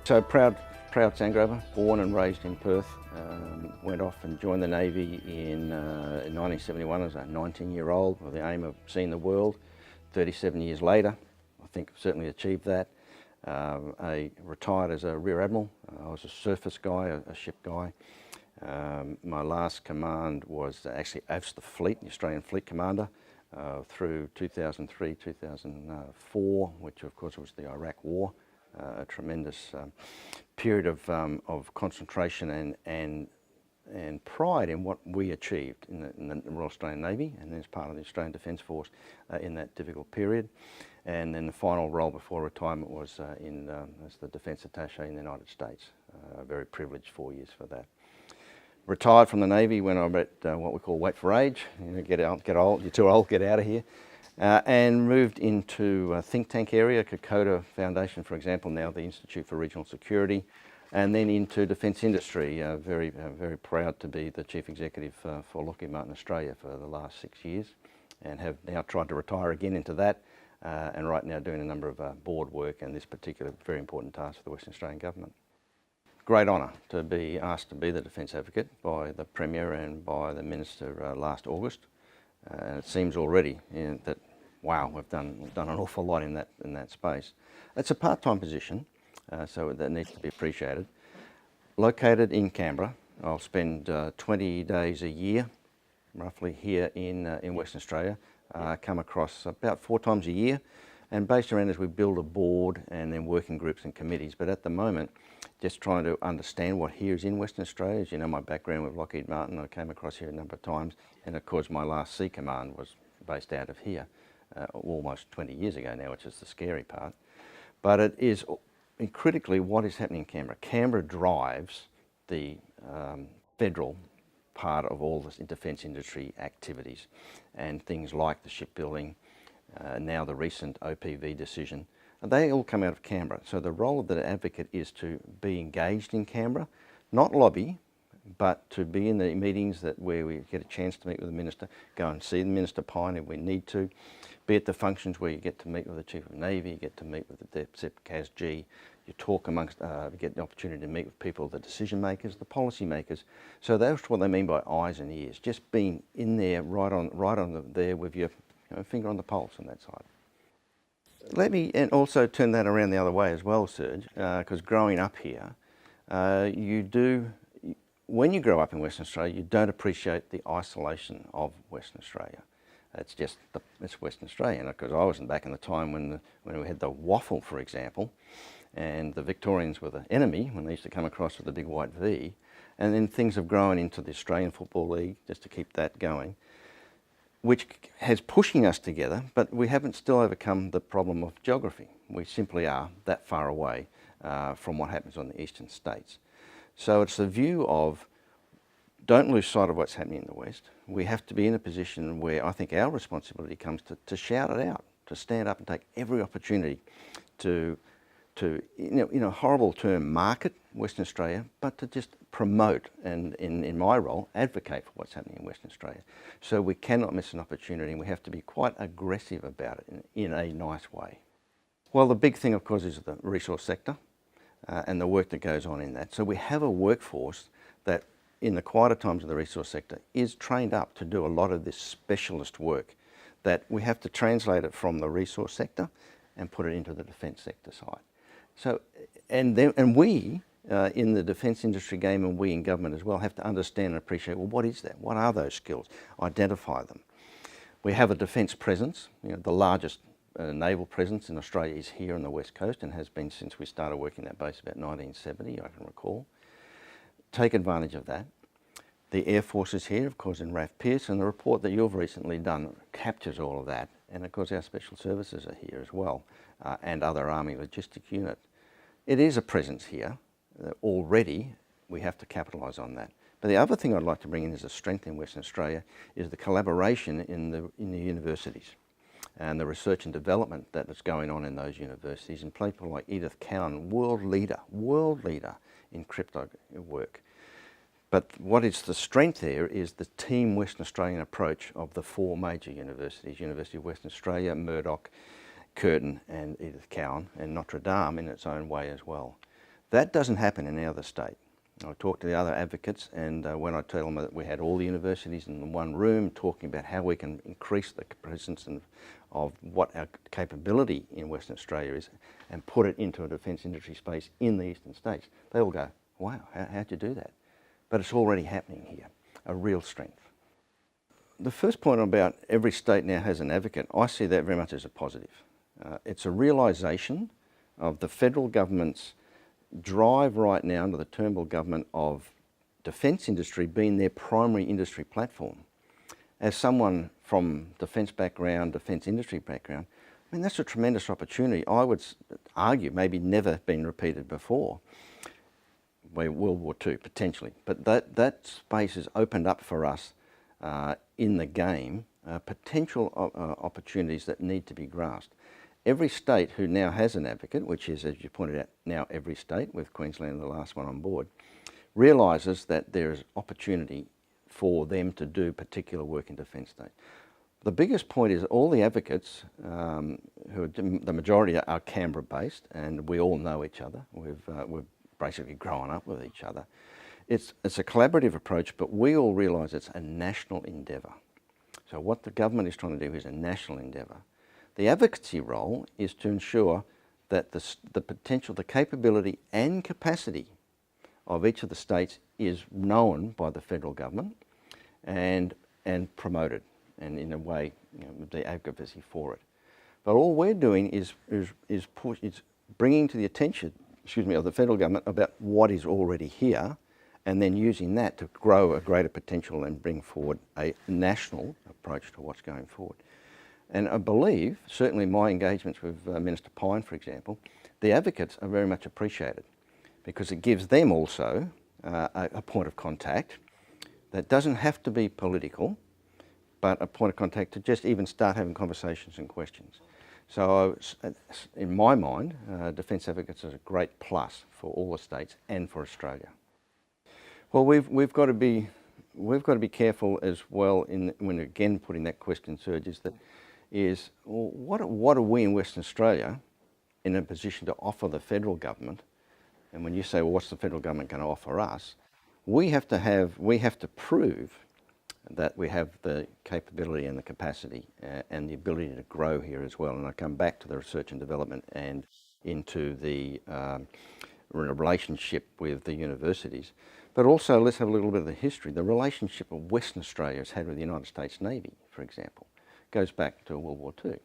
So proud Sandgrover, born and raised in Perth. Went off and joined the Navy in 1971 as a 19-year-old with the aim of seeing the world. 37 years later, I think I've certainly achieved that. I retired as a Rear Admiral. I was a surface guy, a ship guy. My last command was actually AFS the Fleet, the Australian Fleet Commander, through 2003, 2004, which of course was the Iraq War. A tremendous period of concentration and pride in what we achieved in the Royal Australian Navy and as part of the Australian Defence Force in that difficult period. And then the final role before retirement was as the Defence Attaché in the United States. A very privileged 4 years for that. Retired from the Navy when I'm at what we call wait for age. You know, get old, you're too old, get out of here. And moved into a think tank area, Kokoda Foundation, for example, now the Institute for Regional Security, and then into defence industry. Very proud to be the Chief Executive for Lockheed Martin Australia for the last 6 years, and have now tried to retire again into that, and right now doing a number of board work and this particular very important task for the Western Australian Government. Great honour to be asked to be the Defence Advocate by the Premier and by the Minister last August. And it seems already that, wow, we've done an awful lot in that space. It's a part-time position, so that needs to be appreciated. Located in Canberra, I'll spend 20 days a year, roughly here in Western Australia. Come across about 4 times a year, and based around as we build a board and then working groups and committees. But at the moment, just trying to understand what here is in Western Australia. As you know, my background with Lockheed Martin, I came across here a number of times, and of course my last Sea Command was based out of here almost 20 years ago now, which is the scary part. But it is critically what is happening in Canberra. Canberra drives the federal part of all the defence industry activities, and things like the shipbuilding, now the recent OPV decision. They all come out of Canberra. So the role of the advocate is to be engaged in Canberra, not lobby, but to be in the meetings where we get a chance to meet with the Minister, go and see the Minister Pyne if we need to, be at the functions where you get to meet with the Chief of Navy, you get to meet with the DEPSEP, CASG, you talk amongst, get the opportunity to meet with people, the decision makers, the policy makers. So that's what they mean by eyes and ears, just being in there, there with your finger on the pulse on that side. Let me and also turn that around the other way as well, Serge, because growing up here, when you grow up in Western Australia, you don't appreciate the isolation of Western Australia. It's just, it's Western Australia, because I wasn't back in the time when we had the waffle, for example, and the Victorians were the enemy when they used to come across with the big white V, and then things have grown into the Australian Football League, just to keep that going, which has pushing us together, but we haven't still overcome the problem of geography. We simply are that far away from what happens on the eastern states. So it's the view of, don't lose sight of what's happening in the West. We have to be in a position where I think our responsibility comes to shout it out, to stand up and take every opportunity to in a horrible term, market Western Australia, but to just promote and, in my role, advocate for what's happening in Western Australia. So we cannot miss an opportunity, and we have to be quite aggressive about it in a nice way. Well, the big thing, of course, is the resource sector and the work that goes on in that. So we have a workforce that, in the quieter times of the resource sector, is trained up to do a lot of this specialist work that we have to translate it from the resource sector and put it into the defence sector side. So, and we in the defence industry game, and we in government as well, have to understand and appreciate, well, what is that? What are those skills? Identify them. We have a defence presence. The largest naval presence in Australia is here on the West Coast, and has been since we started working that base about 1970, I can recall. Take advantage of that. The Air Force is here, of course, in RAF Pearce, and the report that you've recently done captures all of that. And of course our Special Services are here as well, and other Army Logistic Unit. It is a presence here already. We have to capitalise on that. But the other thing I'd like to bring in as a strength in Western Australia is the collaboration in the universities and the research and development that is going on in those universities, and people like Edith Cowan, world leader in crypto work. But what is the strength there is the Team Western Australian approach of the 4 major universities, University of Western Australia, Murdoch, Curtin and Edith Cowan, and Notre Dame in its own way as well. That doesn't happen in any other state. I talk to the other advocates, and when I tell them that we had all the universities in one room talking about how we can increase the presence of what our capability in Western Australia is and put it into a defence industry space in the eastern states, they all go, wow, how'd you do that? But it's already happening here, a real strength. The first point about every state now has an advocate, I see that very much as a positive. It's a realisation of the federal government's drive right now under the Turnbull government of defence industry being their primary industry platform. As someone from defence background, defence industry background, I mean, that's a tremendous opportunity. I would argue maybe never been repeated before. World War II, potentially. But that space is opened up for us in the game, potential opportunities that need to be grasped. Every state who now has an advocate, which is, as you pointed out, now every state, with Queensland the last one on board, realises that there is opportunity for them to do particular work in defence state. The biggest point is all the advocates, who are, the majority are Canberra-based, and we all know each other. We've basically grown up with each other. It's a collaborative approach, but we all realise it's a national endeavour. So what the government is trying to do is a national endeavour. The advocacy role is to ensure that the potential, the capability and capacity of each of the states is known by the federal government and promoted, and in a way, the advocacy for it. But all we're doing is bringing to the attention, of the federal government about what is already here, and then using that to grow a greater potential and bring forward a national approach to what's going forward. And I believe, certainly my engagements with Minister Pyne, for example, the advocates are very much appreciated because it gives them also a point of contact that doesn't have to be political, but a point of contact to just even start having conversations and questions. So in my mind, Defence Advocates is a great plus for all the states and for Australia. Well, we've got to be careful as well when again putting that question, Serge, what are we in Western Australia in a position to offer the federal government? And when you say, well, what's the federal government going to offer us? We have to prove that we have the capability and the capacity and the ability to grow here as well. And I come back to the research and development and into the relationship with the universities. But also, let's have a little bit of the history. The relationship of Western Australia has had with the United States Navy, for example, goes back to World War II.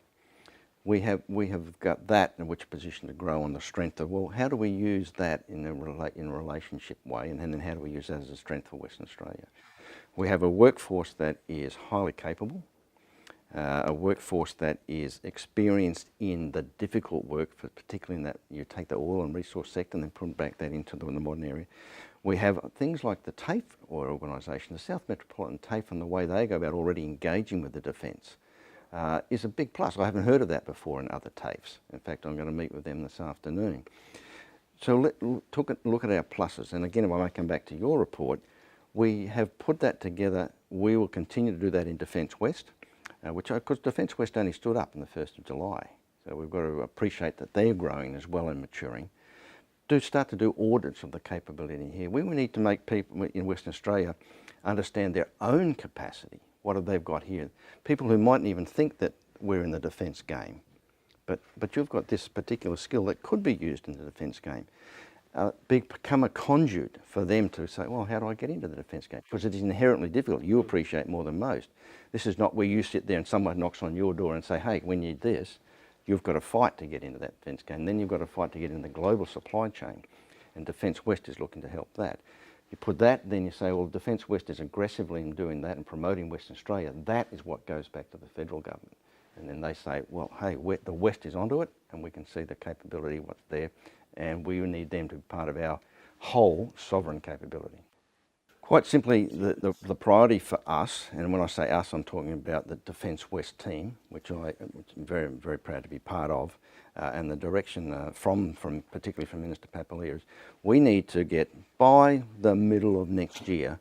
We have got that in which position to grow on the strength of, well, how do we use that in a relationship way, and then how do we use that as a strength for Western Australia? We have a workforce that is highly capable, a workforce that is experienced in the difficult work, particularly in that you take the oil and resource sector and then put back that into the modern area. We have things like the TAFE organisation, the South Metropolitan TAFE, and the way they go about already engaging with the defence is a big plus. I haven't heard of that before in other TAFEs. In fact, I'm going to meet with them this afternoon. So look at our pluses. And again, if I may come back to your report, we have put that together. We will continue to do that in Defence West, because Defence West only stood up on the 1st of July. So we've got to appreciate that they're growing as well and maturing. Start to do audits of the capability here. We need to make people in Western Australia understand their own capacity. What have they got here? People who mightn't even think that we're in the defence game, but you've got this particular skill that could be used in the defence game. Become a conduit for them to say, well, how do I get into the defence game? Because it is inherently difficult. You appreciate more than most. This is not where you sit there and someone knocks on your door and say, hey, we need this. You've got to fight to get into that defence game. Then you've got to fight to get into the global supply chain. And Defence West is looking to help that. You put that, then you say, well, Defence West is aggressively in doing that and promoting Western Australia. That is what goes back to the federal government. And then they say, well, hey, the West is onto it, and we can see the capability, what's there, and we need them to be part of our whole sovereign capability. Quite simply, the priority for us, and when I say us, I'm talking about the Defence West team, which I'm very, very proud to be part of, and the direction particularly from Minister Papalia is we need to get, by the middle of next year,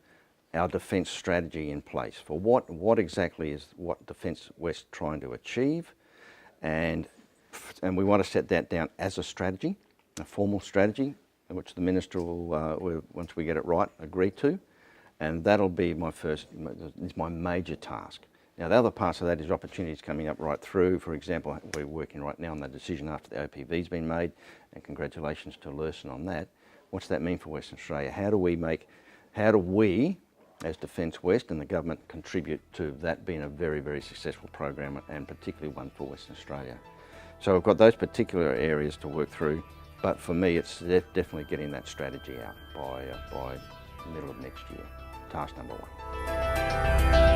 our defence strategy in place for what exactly is what Defence West trying to achieve, and we want to set that down as a strategy, a formal strategy, which the Minister will, once we get it right, agree to. And that'll be my major task. Now, the other parts of that is opportunities coming up right through. For example, we're working right now on the decision after the OPV's been made, and congratulations to Lursen on that. What's that mean for Western Australia? How do we, as Defence West and the government, contribute to that being a very, very successful program, and particularly one for Western Australia? So I've got those particular areas to work through, but for me it's definitely getting that strategy out by the middle of next year. Task number one.